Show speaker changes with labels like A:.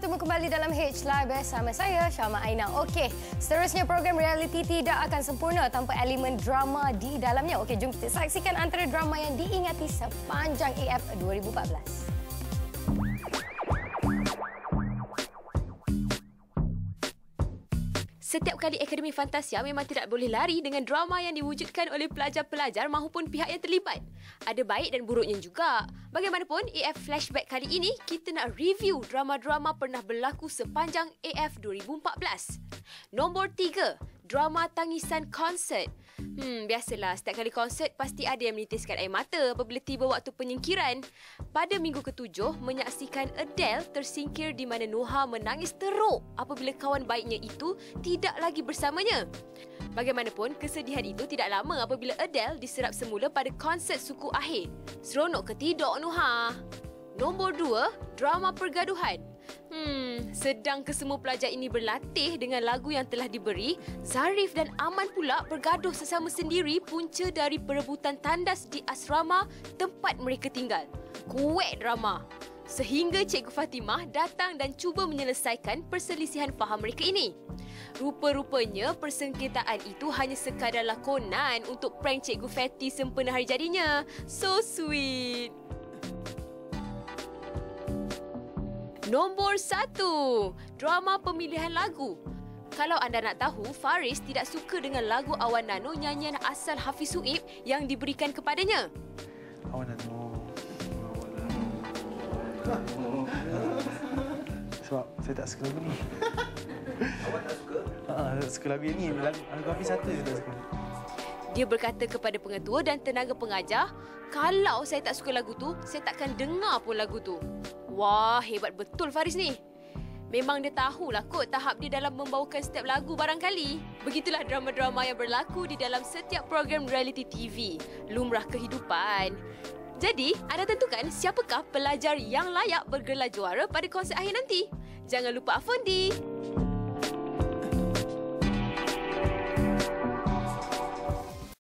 A: bertemu kembali dalam H Live bersama saya, Syama Aina. Okey, seterusnya program realiti tidak akan sempurna tanpa elemen drama di dalamnya. Okey, jom kita saksikan antara drama yang diingati sepanjang AF 2014.
B: Setiap kali Akademi Fantasia memang tidak boleh lari dengan drama yang diwujudkan oleh pelajar-pelajar maupun pihak yang terlibat. Ada baik dan buruknya juga. Bagaimanapun, AF Flashback kali ini, kita nak review drama-drama pernah berlaku sepanjang AF 2014. Nombor 3, drama tangisan konsert. Biasalah, setiap kali konsert pasti ada yang menitiskan air mata apabila tiba waktu penyingkiran. Pada minggu ke-7, menyaksikan Adele tersingkir di mana Noha menangis teruk apabila kawan baiknya itu tidak lagi bersamanya. Bagaimanapun, kesedihan itu tidak lama apabila Adele diserap semula pada konsert suku akhir. Seronok ke tidak, Noha? Nombor 2, drama pergaduhan. Sedang kesemua pelajar ini berlatih dengan lagu yang telah diberi, Zarif dan Aman pula bergaduh sesama sendiri punca dari perebutan tandas di asrama tempat mereka tinggal. Kuat drama. Sehingga Cikgu Fatimah datang dan cuba menyelesaikan perselisihan faham mereka ini. Rupa-rupanya persengketaan itu hanya sekadar lakonan untuk prank Cikgu Fatty sempena hari jadinya. So sweet. Nombor 1, drama pemilihan lagu. Kalau anda nak tahu, Faris tidak suka dengan lagu Awan Nano nyanyian asal Hafiz Suib yang diberikan kepadanya.
C: Awan Nano. Sebab saya tak suka lagu ni.
D: Awak tak suka?
C: Tak suka lagu ni. Lagu Hafiz satu je tak suka.
B: Dia berkata kepada pengetua dan tenaga pengajar, kalau saya tak suka lagu tu, saya takkan dengar pun lagu tu. Wah, hebat betul Faris ni. Memang dia tahulah kot tahap dia dalam membawakan setiap lagu barangkali. Begitulah drama-drama yang berlaku di dalam setiap program reality TV. Lumrah kehidupan. Jadi, anda tentukan siapakah pelajar yang layak bergelar juara pada konsert akhir nanti. Jangan lupa Afundi.